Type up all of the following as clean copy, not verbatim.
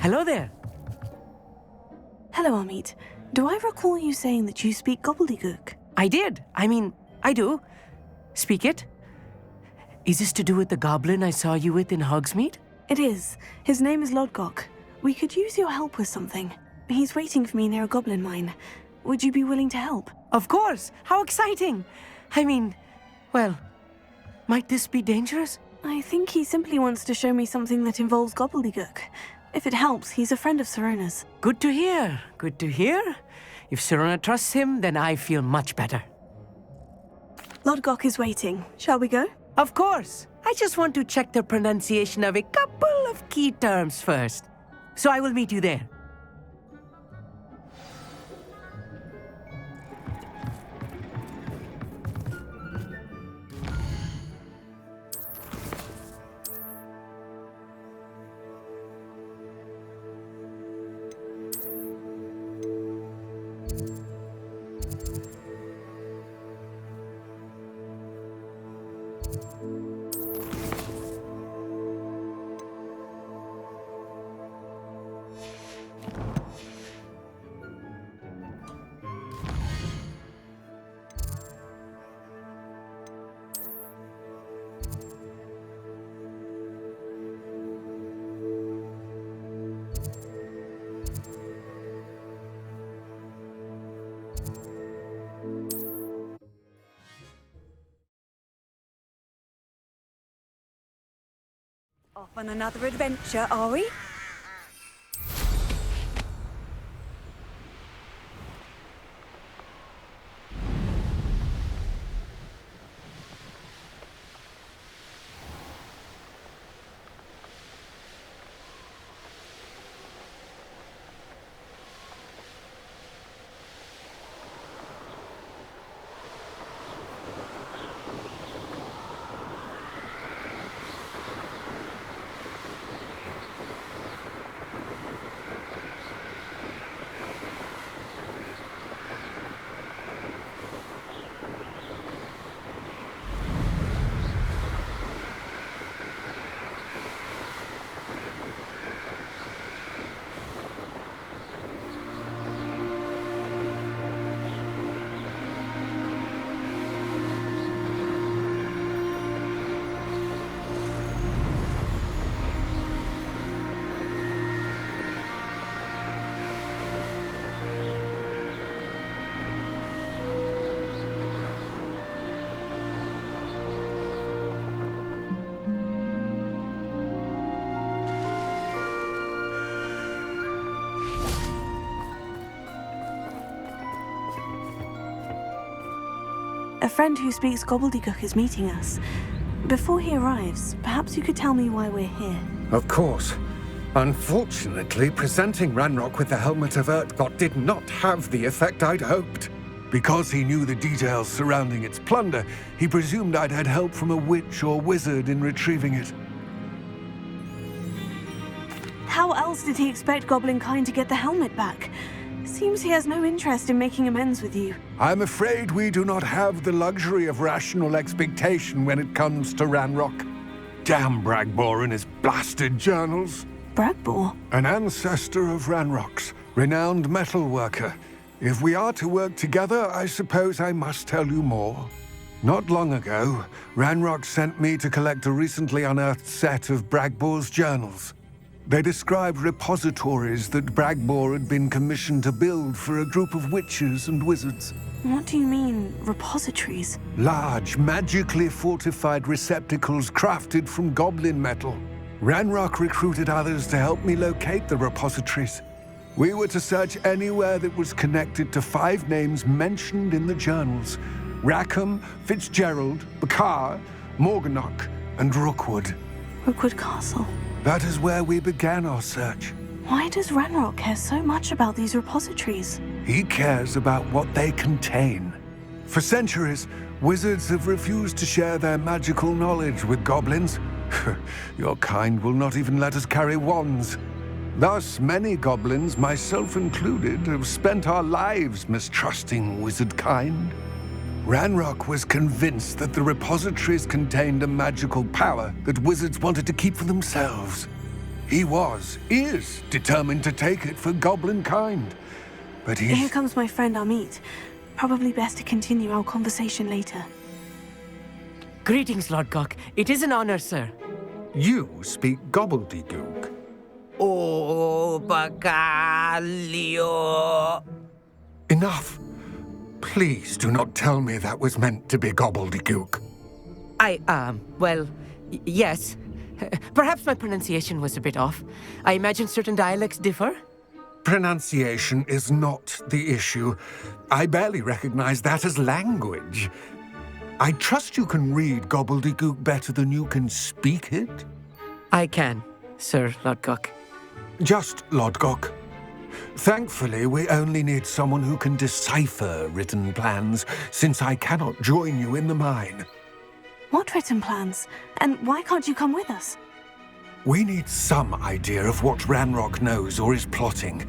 Hello there. Hello, Amit. Do I recall you saying that you speak Gobbledegook? I did. I do. Speak it. Is this to do with the goblin I saw you with in Hogsmeade? It is. His name is Lodgok. We could use your help with something. He's waiting for me near a goblin mine. Would you be willing to help? Of course. How exciting. Well, might this be dangerous? I think he simply wants to show me something that involves Gobbledegook. If it helps, he's a friend of Sirona's. Good to hear. Good to hear. If Sirona trusts him, then I feel much better. Lodgok is waiting. Shall we go? Of course. I just want to check the pronunciation of a couple of key terms first. So I will meet you there. Off on another adventure, are we? A friend who speaks Gobbledegook is meeting us. Before he arrives, perhaps you could tell me why we're here. Of course. Unfortunately, presenting Ranrock with the Helmet of Urtkot did not have the effect I'd hoped. Because he knew the details surrounding its plunder, he presumed I'd had help from a witch or wizard in retrieving it. How else did he expect Goblinkind to get the helmet back? Seems he has no interest in making amends with you. I'm afraid we do not have the luxury of rational expectation when it comes to Ranrock. Damn Bragbor and his blasted journals. Bragbor? An ancestor of Ranrock's, renowned metal worker. If we are to work together, I suppose I must tell you more. Not long ago, Ranrock sent me to collect a recently unearthed set of Bragbor's journals. They described repositories that Bragbor had been commissioned to build for a group of witches and wizards. What do you mean, repositories? Large, magically fortified receptacles crafted from goblin metal. Ranrock recruited others to help me locate the repositories. We were to search anywhere that was connected to 5 names mentioned in the journals: Rackham, Fitzgerald, Bakar, Morganach, and Rookwood. Rookwood Castle. That is where we began our search. Why does Ranrock care so much about these repositories? He cares about what they contain. For centuries, wizards have refused to share their magical knowledge with goblins. Your kind will not even let us carry wands. Thus, many goblins, myself included, have spent our lives mistrusting wizard kind. Ranrock was convinced that the repositories contained a magical power that wizards wanted to keep for themselves. He is determined to take it for goblin kind. But Here he's... comes my friend Amit. Probably best to continue our conversation later. Greetings, Lord Gok. It is an honor, sir. You speak Gobbledegook. Oh, Bacalio. Enough. Please do not tell me that was meant to be Gobbledegook. Yes. Perhaps my pronunciation was a bit off. I imagine certain dialects differ. Pronunciation is not the issue. I barely recognize that as language. I trust you can read Gobbledegook better than you can speak it? I can, Sir Lord Gok. Just Lord Gok. Thankfully, we only need someone who can decipher written plans, since I cannot join you in the mine. What written plans? And why can't you come with us? We need some idea of what Ranrock knows or is plotting.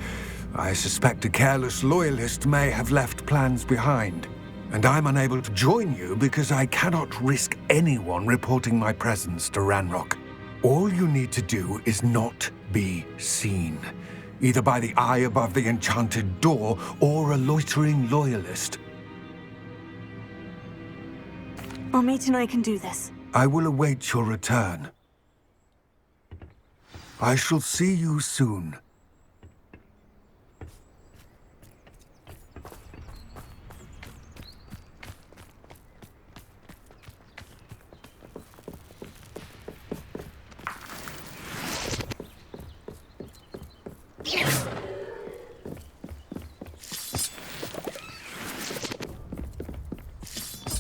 I suspect a careless loyalist may have left plans behind. And I'm unable to join you because I cannot risk anyone reporting my presence to Ranrock. All you need to do is not be seen, either by the eye above the enchanted door or a loitering loyalist. Amit and I can do this. I will await your return. I shall see you soon.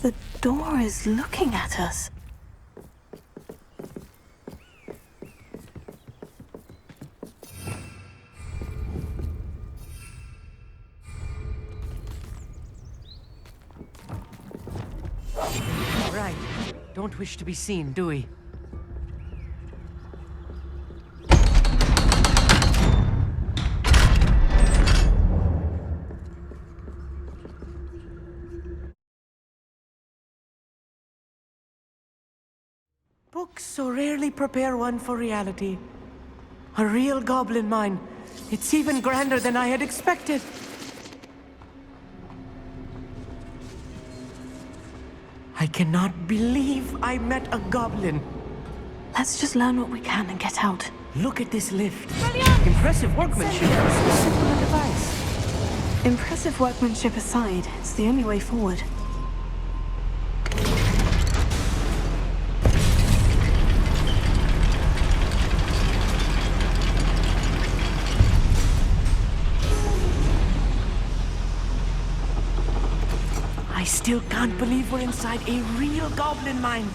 The door is looking at us. Right. Don't wish to be seen, do we? Books so rarely prepare one for reality. A real goblin mine. It's even grander than I had expected. I cannot believe I met a goblin. Let's just learn what we can and get out. Look at this lift. Impressive workmanship for so simple a device. Impressive workmanship aside, it's the only way forward. I still can't believe we're inside a real goblin mine.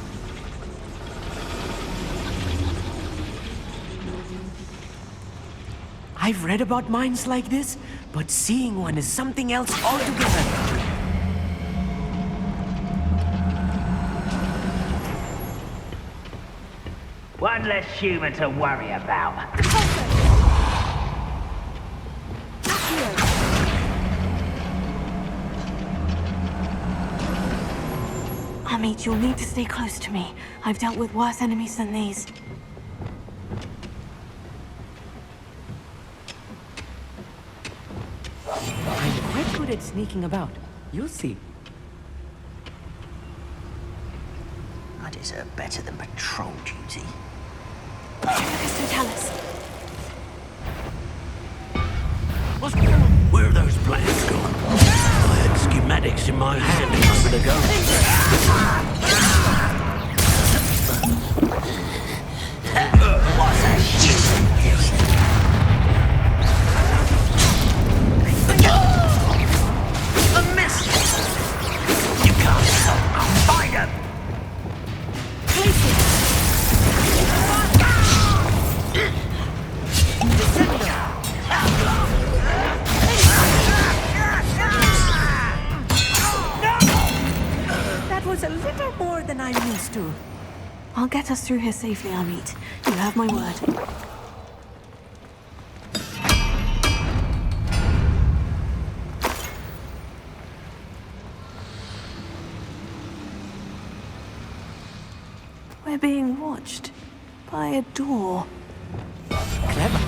I've read about mines like this, but seeing one is something else altogether. One less human to worry about. Amit, you'll need to stay close to me. I've dealt with worse enemies than these. I'm quite good at sneaking about. You'll see. I deserve better than patrol duty. Totalis. Where are those plans gone? I had schematics in my hand a moment ago. What's that shit? A miss! You can't stop. I'll find him! That was a little more than I'm used to. I'll get us through here safely, Amit. You have my word. We're being watched by a door. Clever.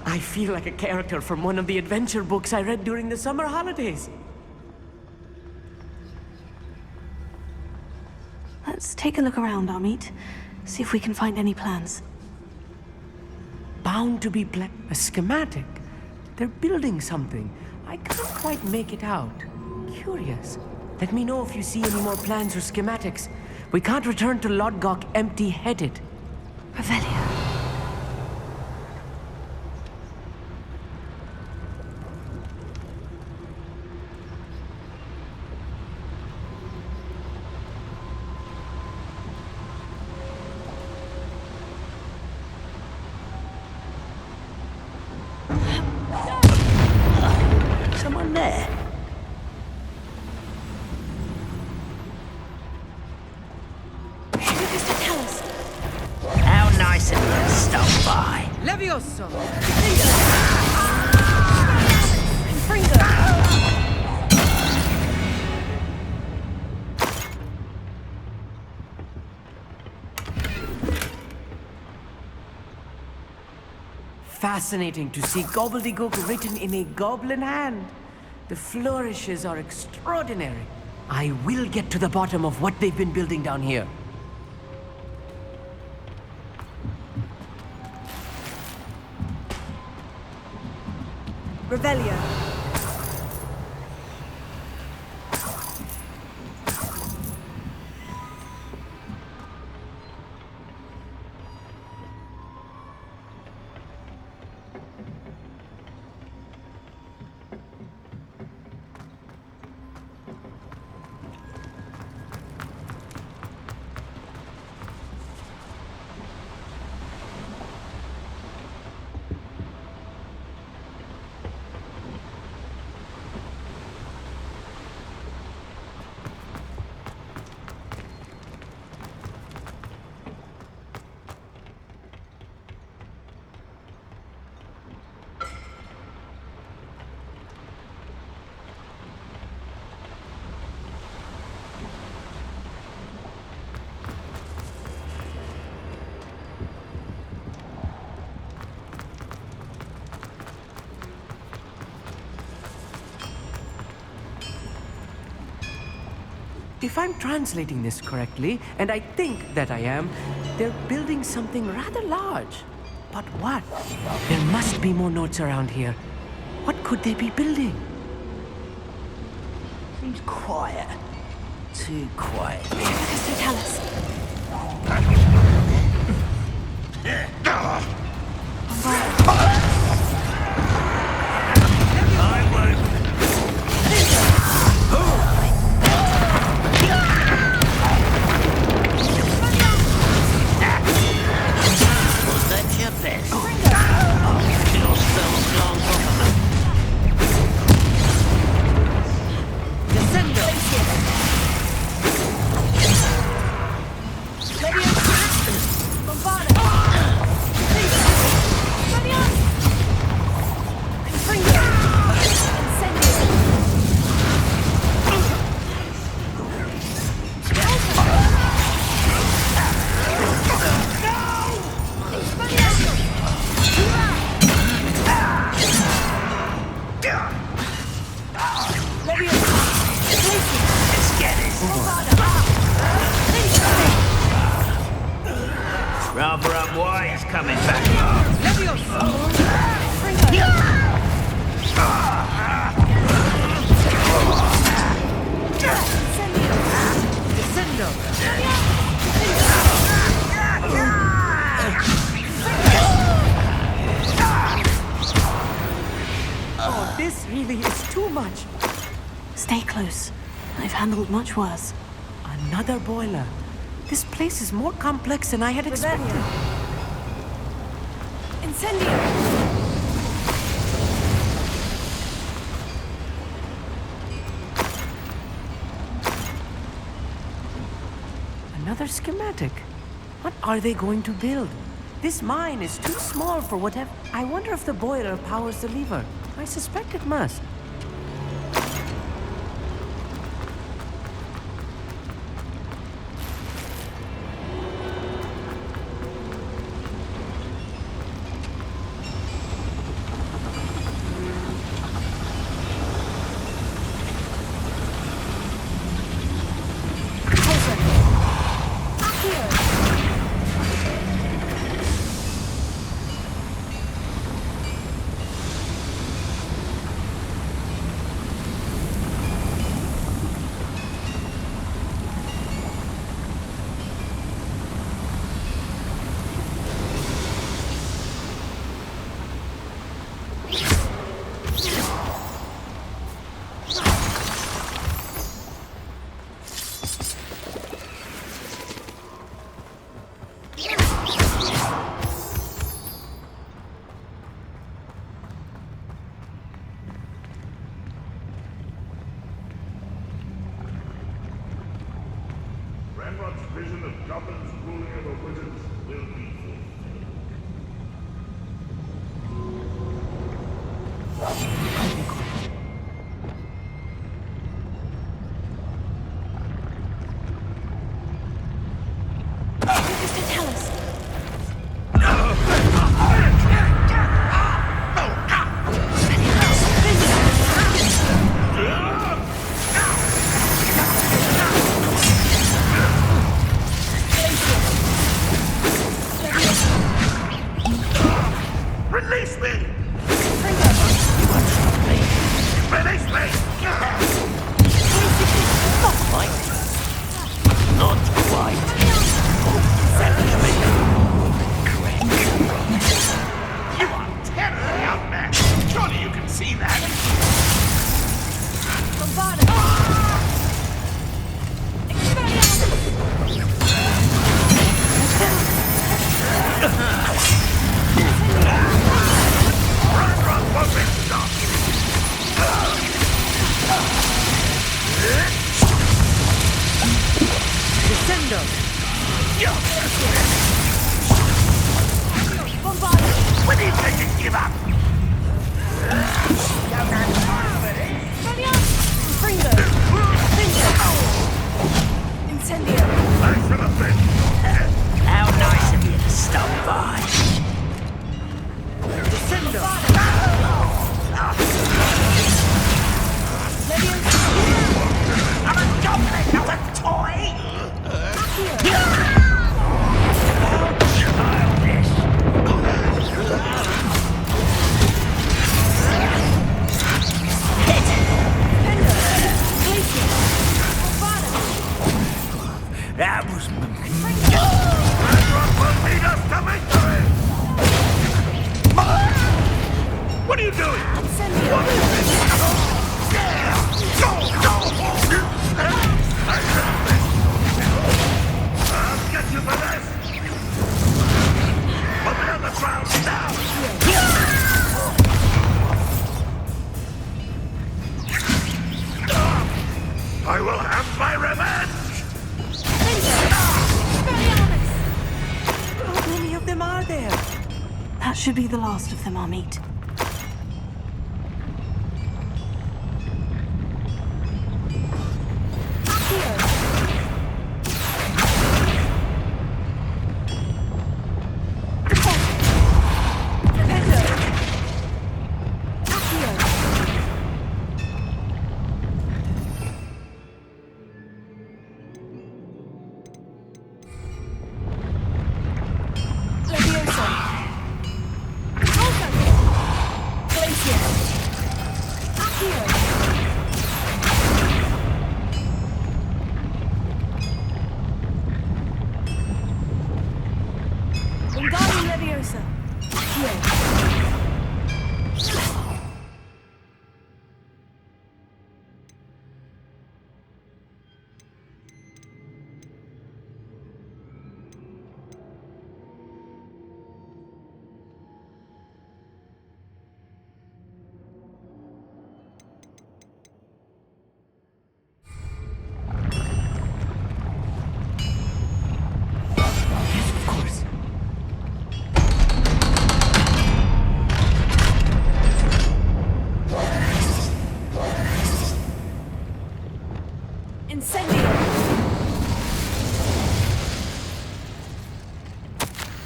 I feel like a character from one of the adventure books I read during the summer holidays. Let's take a look around, Amit. See if we can find any plans. Bound to be a schematic. They're building something. I can't quite make it out. Curious. Let me know if you see any more plans or schematics. We can't return to Lodgok empty-headed. Revelio. Someone there? Mr. Callus. How nice of you to stop by. Levioso! Fascinating to see Gobbledegook written in a goblin hand. The flourishes are extraordinary. I will get to the bottom of what they've been building down here. Revelio. If I'm translating this correctly, and I think that I am, they're building something rather large. But what? There must be more notes around here. What could they be building? Seems quiet. Too quiet. Mr. Callus. Rather up why it's coming back. Oh, this really is too much. Stay close. I've handled much worse. Another boiler. This place is more complex than I had expected. Incendio! Another schematic. What are they going to build? This mine is too small for whatever. I wonder if the boiler powers the lever. I suspect it must. Ranrock's vision of goblins ruling over wizards will be fulfilled. Tell us. Release me! Release me! Not quite. Not quite. You are terrible, young man! Surely you can see that! Ranrock won't be stopped! Descendo! When do you think you give up? Incendio. I should have been. How nice of you to stop by. I'm a goblin, not a toy! That was... Ranrock will lead us to victory! What are you doing? What is this? Go! I'll get you for this! Put me on the ground now! I will have my revenge! How many of them are there? That should be the last of them, I'll meet.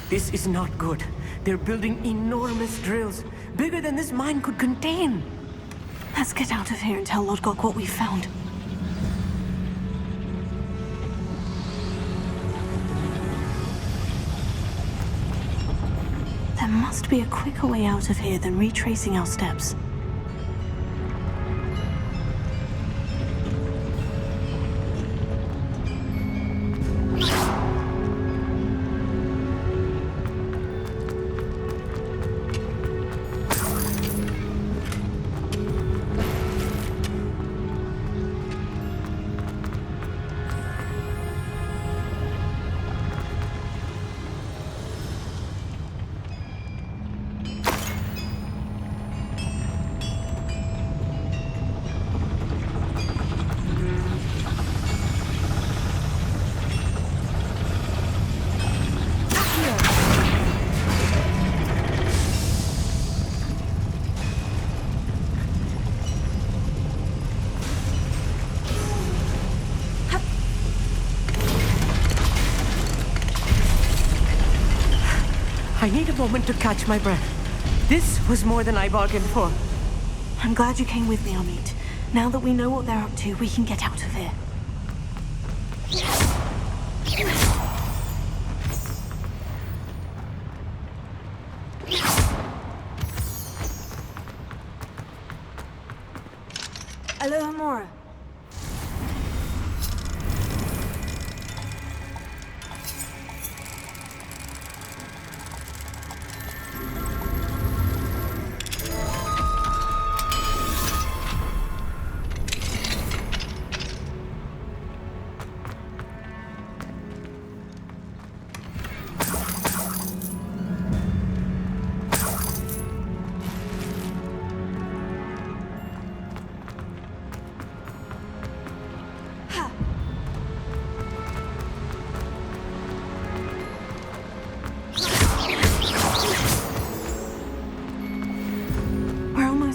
This is not good. They're building enormous drills, bigger than this mine could contain. Let's get out of here and tell Lodgok what we've found. There must be a quicker way out of here than retracing our steps. I need a moment to catch my breath. This was more than I bargained for. I'm glad you came with me, Amit. Now that we know what they're up to, we can get out of here. Aloha Mora.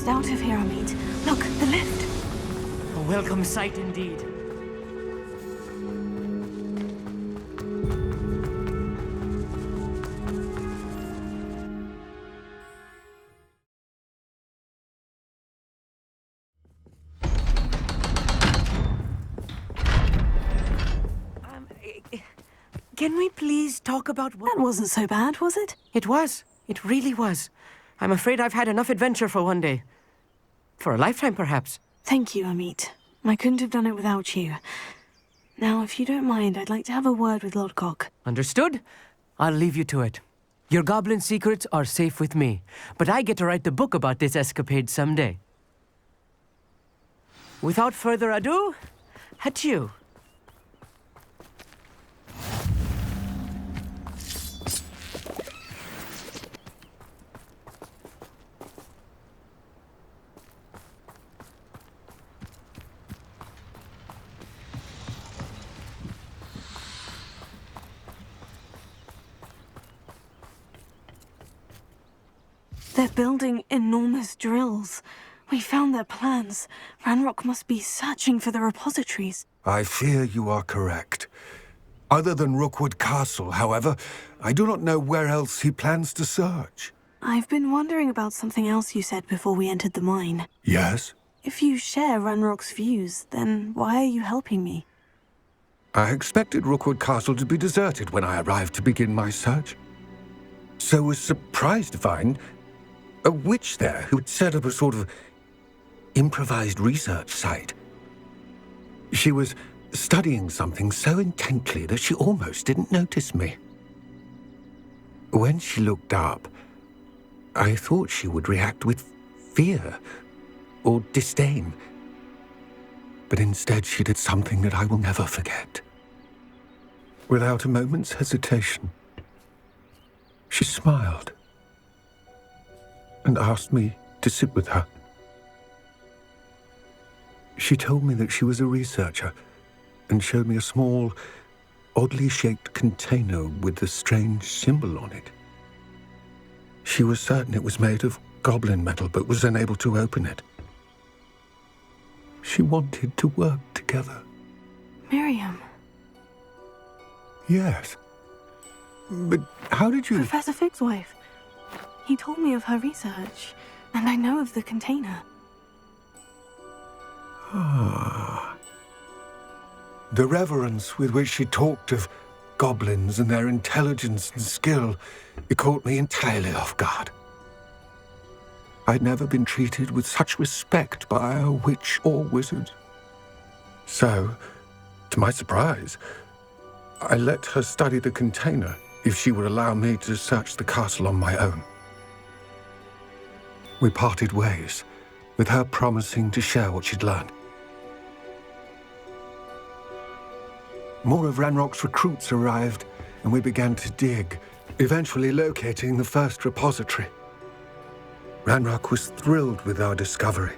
Out of here, Amit. Look, the lift. A welcome sight indeed. Can we please talk about what... That wasn't so bad, was it? It was. It really was. I'm afraid I've had enough adventure for one day. For a lifetime, perhaps. Thank you, Amit. I couldn't have done it without you. Now, if you don't mind, I'd like to have a word with Lodgok. Understood? I'll leave you to it. Your goblin secrets are safe with me, but I get to write the book about this escapade someday. Without further ado, adieu. They're building enormous drills. We found their plans. Ranrock must be searching for the repositories. I fear you are correct. Other than Rookwood Castle, however, I do not know where else he plans to search. I've been wondering about something else you said before we entered the mine. Yes? If you share Ranrock's views, then why are you helping me? I expected Rookwood Castle to be deserted when I arrived to begin my search. So was surprised to find a witch there who had set up a sort of improvised research site. She was studying something so intently that she almost didn't notice me. When she looked up, I thought she would react with fear or disdain. But instead she did something that I will never forget. Without a moment's hesitation, she smiled and asked me to sit with her. She told me that she was a researcher and showed me a small, oddly shaped container with a strange symbol on it. She was certain it was made of goblin metal, but was unable to open it. She wanted to work together. Miriam. Yes. But how did you... Professor Fig's wife. He told me of her research, and I know of the container. Ah. The reverence with which she talked of goblins and their intelligence and skill, it caught me entirely off guard. I'd never been treated with such respect by a witch or wizard. So, to my surprise, I let her study the container if she would allow me to search the castle on my own. We parted ways, with her promising to share what she'd learned. More of Ranrock's recruits arrived, and we began to dig, eventually locating the first repository. Ranrock was thrilled with our discovery,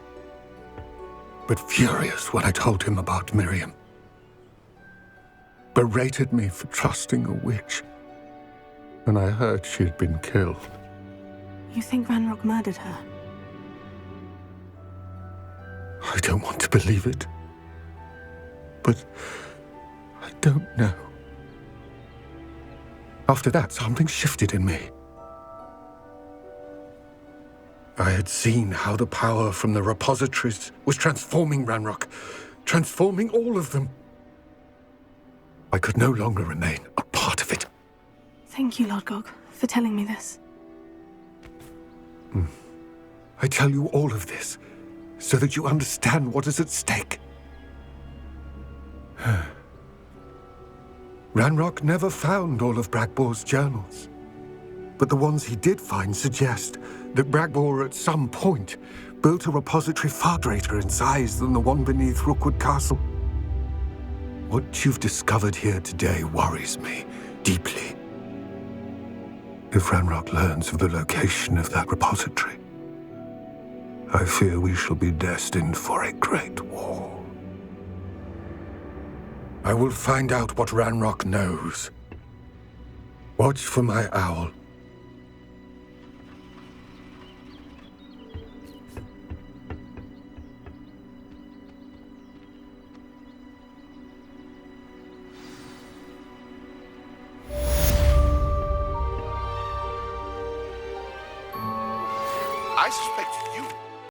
but furious when I told him about Miriam. Berated me for trusting a witch, and I heard she had been killed. You think Ranrock murdered her? I don't want to believe it, but I don't know. After that, something shifted in me. I had seen how the power from the repositories was transforming Ranrock, transforming all of them. I could no longer remain a part of it. Thank you, Lord Gog, for telling me this. I tell you all of this so that you understand what is at stake. Ranrock never found all of Bragbor's journals, but the ones he did find suggest that Bragbor at some point built a repository far greater in size than the one beneath Rookwood Castle. What you've discovered here today worries me deeply. If Ranrock learns of the location of that repository, I fear we shall be destined for a great war. I will find out what Ranrock knows. Watch for my owl.